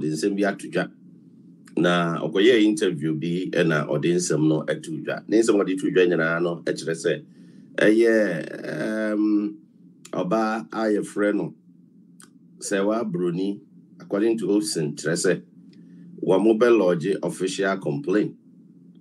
the same year to Jack. Na okoye interview bi na odi nsem no etudwa ne nsem odi tudwa nyina no ekire se oba aye frɛ no Serwaa Broni according to ʍrrɇst kire se wa mobile lodge official complaint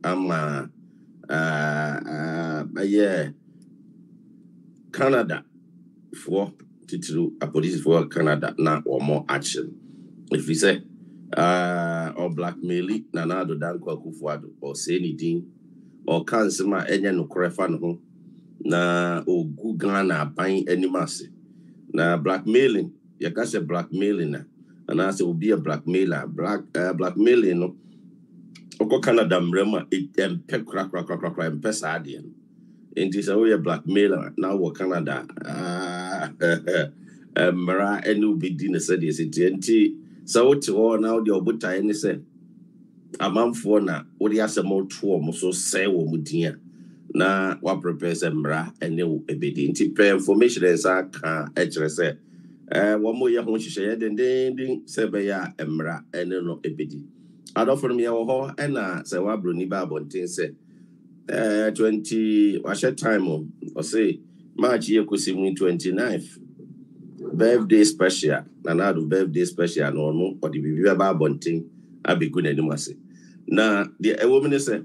ama Canada for titru a police for Canada na or more action if we say or blackmailing Nana-Addo Dankwa Akufo-Addo or say anything or cancel my any no correfan ho na o Ghana buying any mass na blackmailing you can say blackmailing na and I say will be a blackmailer blackmailing no oko Canada mrema it crack pesa adian it is a blackmailer now wo Canada mara enu be din said yes it so what now the obuta any say amanfo na wo dey asemo to mo so say wo mudia na wa prepare say mra ene wo ebedi nti pre information is aka ekire say wo mo ye ho hihye den say be ya mra ene no ebedi adofo me wo ho na Serwaa Broni ba bonten say 20 washe time o say March ye kosi 29th birthday special Nana-Addo birthday special no or the bibi ba bonten abeku na nimase na the woman say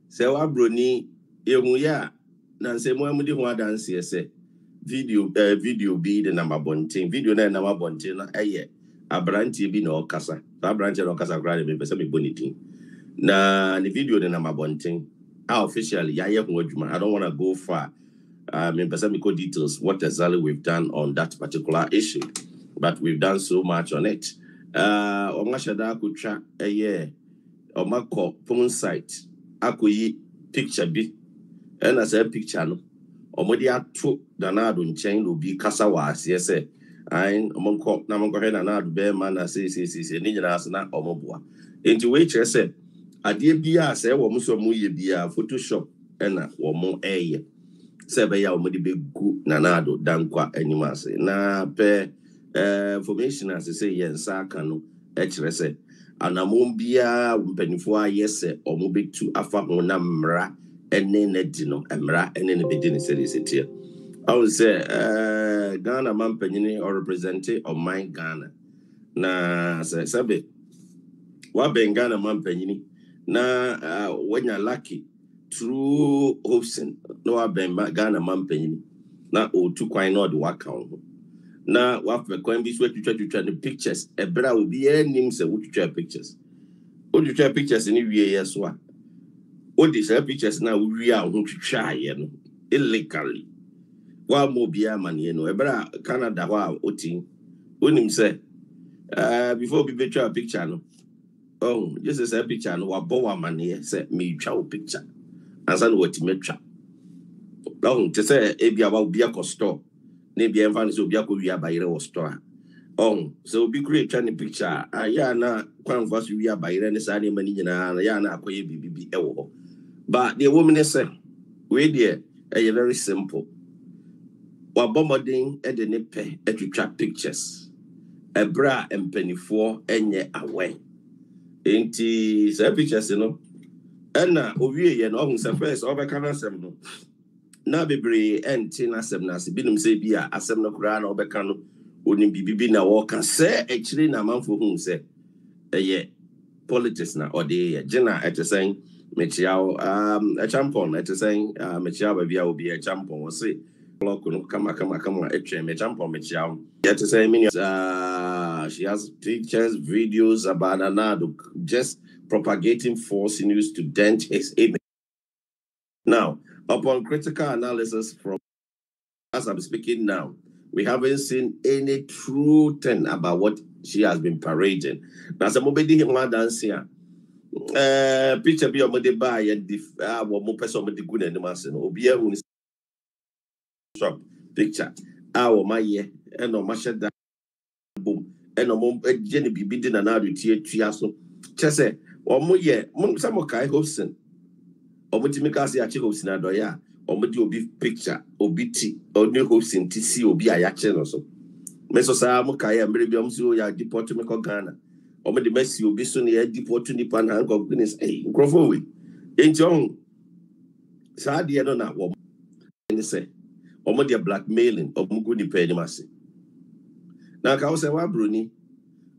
Serwaa Broni ehun ya na say mo amudi ho adanse say video bi the number bonten video na number bonten na abranti bi na okasa abranti na okasa kra de be say me bonitin na the video the number bonten officially ya ho adwuma I don't want to go far me person me details what exactly we've done on that particular issue but we've done so much on it omashada akutwa omako phone site akoyi picture bi and as a picture no omodi ato Nana-Addo nchen no bi kasa wa ase se ain omonko na monko he Nana-Addo be man na se ni nyina ase na omoboa enti we kire se ade bia se wo mo so mo ye bia photoshop na wo mo se be ya wo de be gu Nana-Addo Dankwa animase na pe information as say yensa aka no kire se anamon bia mpanifo ayese omo betu afa ho na mra ene na di no mra ene ne be di ne setie I would say Ghana man panyini or representative of my Ghana na sabe wa ben Ghana man panyini na when you're lucky through ʍrrɇst no wa ben Ghana man panyini na o tu kwan no de waka ho na wa fe kwan bi so twitwa the pictures ebra will be anim say wo twitwa pictures ni wie yeso a o di say pictures na wo wie a ho twitwa aye no illegally wa mo bia mane no ebra Canada wa oti onim say before we be twa picture no just as a picture no wa bo wa mane say me twa picture ansa no wati metwa te say e bia wa bia ko store na bia mfa so bia ko wi abayire wo store so be create twa picture ya na kwan fa so wi abayire ne sa ne mani nyina ya na akoye bibibi e wo but the woman say we there very simple wa bomodin e de ne pe etwitwa pictures ebra empanifo enye away enti say pictures no na owie ye no ohun say first obeka na asem no na bebre enti na asem na se binum say bia asem no kura na obeka no oni bibibi na wo ka say ekire na manfo hun say politics na ode gina etesen mechiao a champion etesen mechiao ba bia obi a champion wo say kama etwe me champion mechiao yet to say many she has pictures videos about Nana-Addo just propagating false news to dent his image. Now, upon critical analysis from as I'm speaking now, we haven't seen any true thing about what she has been parading. Now, somebody him dancing. Picture be on the buy and what more person with the good and the master. Obi shop picture. Our my year and no masha da boom and no more Jenny be bidding Nana-Addo tiaso. Chese or more ye some kai ʍrrɇst. Omutimikasi achi ʍrrɇst Adorye omudi obi picture obi ti oni ʍrrɇst ti si obi ayache no so Mesosa Mukaya, maybe ya deport to Ghana. Or the Messi will be soon here deport to Nipan and go goodness. Hey, Grove. Ain't young. Sadi, I don't know what they say. Or my blackmailing of Muguni Penimasi. Now, I say, what Broni?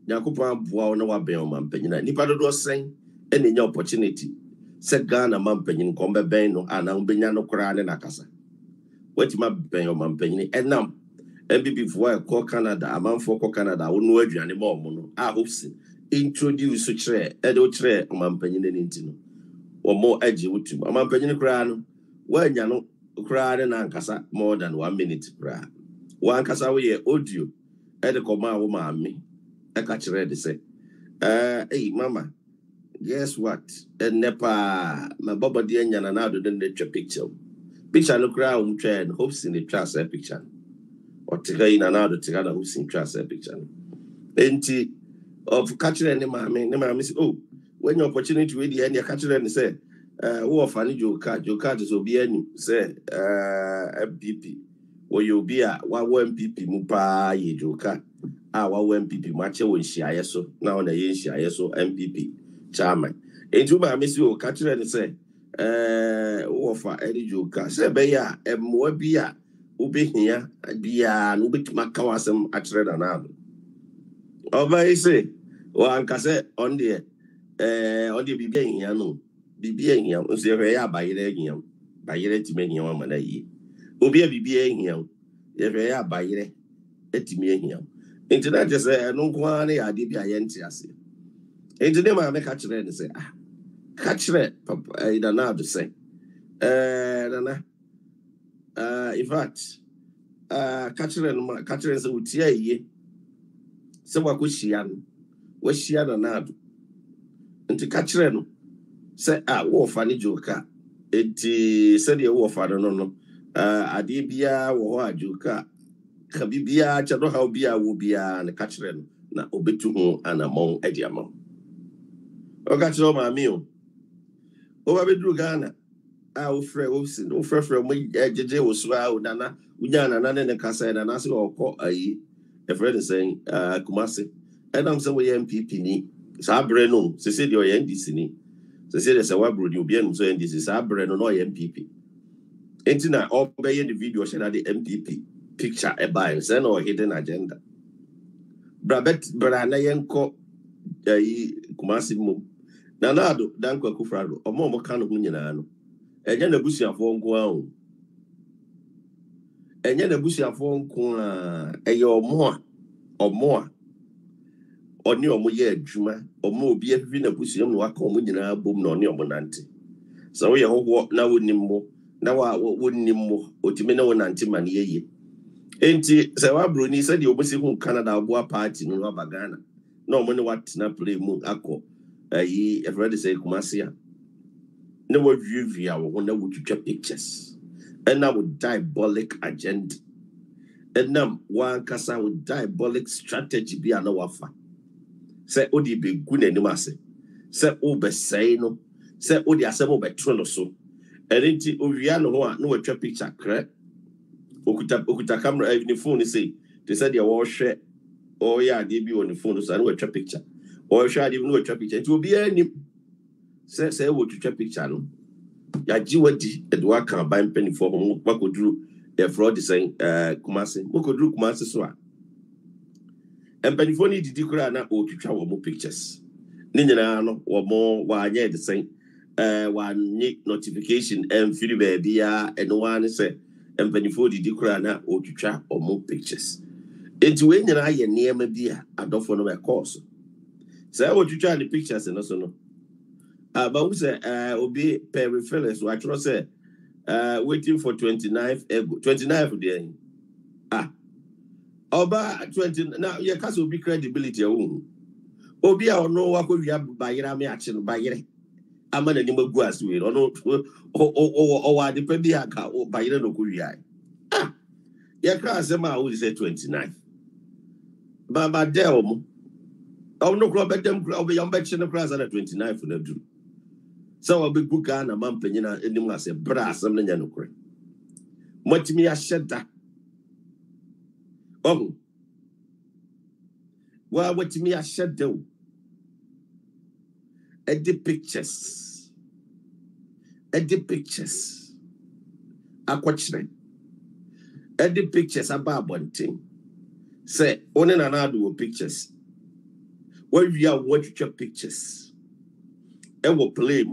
Yakupa, no one be on Mampenina. Nipado was saying, any opportunity. Said Ghana Mampenin, Combe Beno, and Ambiano Koran and Akasa. What my Ben or Mampenini, and now. Every before I call Canada, a man for Canada, wouldn't work any more. Addo-Hoopson introduce to tray, Edo tray, a man penny intino, or more edgy with you. A man penny crown, when you know, cried and Ancasa more than 1 minute. One Casa we audio, Edo Coma woman me. I catch ready say, hey, Mama, guess what? And Nepa, my Baba dear and Yanado didn't let your picture. Picture look round, tray and Hoopson the trust a picture. Or Tigay and another Tigana who's in trust a picture. Enti of catching any mammy, oh, when your opportunity really end, you catch it and say, oh, funny your card is obedient, say, MPP. Or you'll be a 1 PP Mupa, ye joka, our 1 PP macho when she so now the yen she so MPP, charming. Ain't my miss you catch it and say, oh, for Eddie Joka, say, Baya, and more beer. Ube here, bia, ube makawasem atre another. Over say, one cassette on the BB here, no, BB here, Serwaa by your by your estimating your man. Ube a BB here, Serwaa by your estimating him. Into that, just say, no one, I did be a yentiasi. Into them, I make catch it and say, catch it, Papa, I don't know to say. In fact, Catherine would say, ye. So what was she an? Was she an ad? And to Catherine say, war funny joker. It said your war father, no. Adibia or joker. Kabibia, Chado, how be will be an Catherine, na obetu and among Ediamon. O catch all my meal. Over Bedru Ghana. Our friend Wilson, no friend from JJ was swell, Nana, Uyana, Nana, and Casa, and Nasi or call a friend is saying, Kumasi, and I'm somewhere MPP. Sabreno, Cecilia or NDC. Cecilia Sawabru, you be so NDC, Sabreno, no MPP. Entina, all by the video, share the MPP picture a buy, send or hidden agenda. Brabet, Branayanko, Kumasi Mo. Nanado, Danko Kufrado, or more kind of Munyanano. And then the bush of one go and then the bush of one corner, a your more or more or near Moya Juma or more be a bush of one common boom no near Monante. So we are walk now with Nimbo, now I wouldn't Nimbo, or Timino and Antimania. Ain't it? Săăwa Broni said you must see Canada boa party no Bagana. No money what na play moon ako. I've already said Kumasia. No more view I wonder would you take pictures. And now with diabolic agenda. And now one casa with diabolic strategy be an offer. Say Odi be good anymase. Say Obe say no. Say Odi asemo be trono so. And inti Oviano no take picture correct. Okuta camera even the phone say they said they all share. Oh yeah, they be on the phone so I know a picture. Or share even know a picture. It will be any say what you picture no. Ya jiwadi edwa kan ban penny for what could do the fraud saying Kumasi. What could do Kumasi so. And penny for need to kura na o to travel more pictures. Ninyana no or more why the same one notification and free baby and one say and penny for the kura or to travel or more pictures. Into when I near maybe I don't follow my course. So I want to try the pictures and also no. But we say obi peripherals so I trust say waiting for 29th of the end. Oba 20 now your case will be credibility obi a no wa ko wia bayira me ache no bayire amana ni magu aswe no o wa de pa bi aka o bayire no ko wia ya kra say ma we say 29th ba del mo o no kro bedem kro obi yam be che no kra say 29th na du so obi gu Ghana man panyina enim ase bra asem na nya no kre matimi a sheda Well, what me a shadow. Edit pictures. Edit pictures. Aquachne. Edit pictures about one thing. Say, on and another pictures. When we are watching pictures, and we play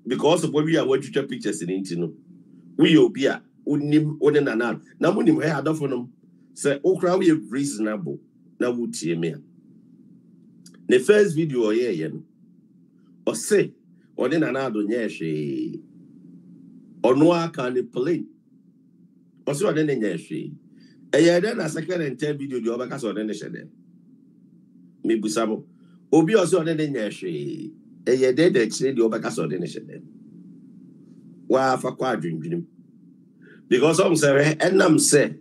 because of when we are watching pictures in Intino. We will be a unim on and another. Now, when you had off on them, say, oh, crowd, we reasonable. Now, would see me. The first video, or say, or then another, yes, or no, I can't play. Or so then, yes, and then a second and third video, the other cast or then the shadow. Maybe some Obi also then, yes, and you did actually the other cast or then the shadow. Why for quadrant? Because some say, and I'm say,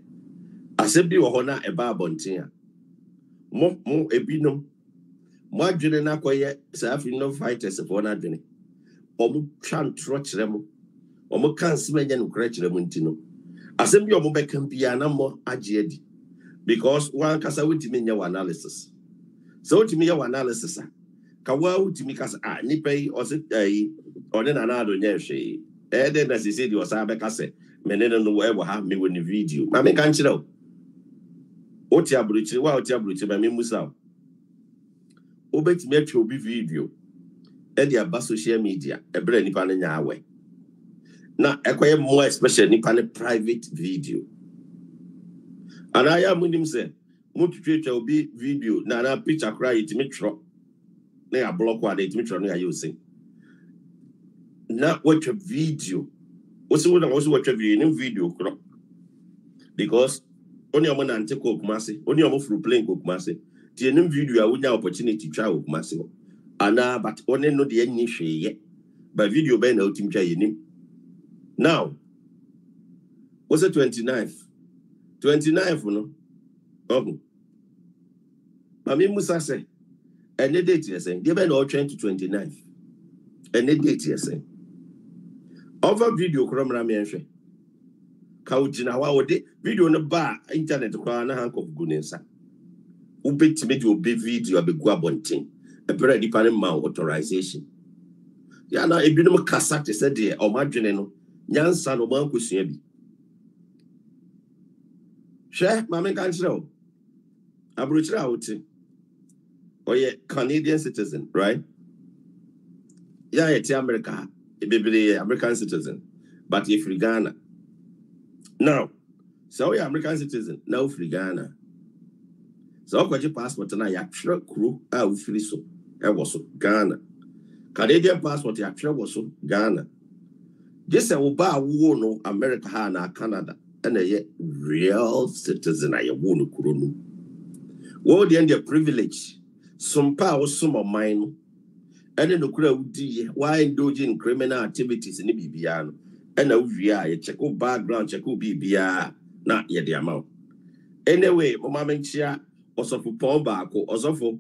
I said, be a honor a barbontia. More a binum. More general quiet, serving no fighters upon a journey. Or can't trotch them, or can't smell and cratch them into. I said, your mobile can be an more aged because one cast out to me your analysis. So to me, your analysis, Kawa to me, cast a nippy or sit day or then another yershay. And then, as he said, you was a becase, men don't ever have me with the video. I mean, can't you know? Otia Bruce, what Otia Bruce, by me, Musa. Obet make you be video. And the social media, a brain nipan in your way. Now, acquire more especially nipan private video. And I am with him say, Mutu will be video, Nana picture cry it metro. They are block what they metro they are using. Now watch a video. Also watch a video because only a man and take cook massy, only a move through playing cook massy. The new video I would have opportunity to try with massy. And but only know the any yet. But video by no team try now. What's the 29th? 29th, no? Oh. But me Musa say, and the date you're saying, they been all trying to 29th. And the date you're saying. Over video Kromramian. Kaujina, what would video on the bar, internet, crown, hank of goodness. Who bet to make you be video a big guabonting, a very dependent mount authorization. Yeah, now if you know Cassette said there, or marginal, Yan son of Uncle Sebi. Share, Mamma can't know. I'm rich out. Oh, yeah, Canadian citizen, right? Yeah, it's America. It be the American citizen. But if you're Ghana. Now, so you're American citizen, now free Ghana. So I've got your passport and I actually crew out free so. I was Ghana. Canadian passport, I actually was Ghana. Just a Uba no America, Hana, Canada, and a real citizen. I won't croon. Well, the end of privilege. Some power, some of mine. And then the crowd, why indulging criminal activities in the BBR? And we are a check background, check BBR, not yet the amount. Anyway, Mama Chia, also for Paul Barco, also for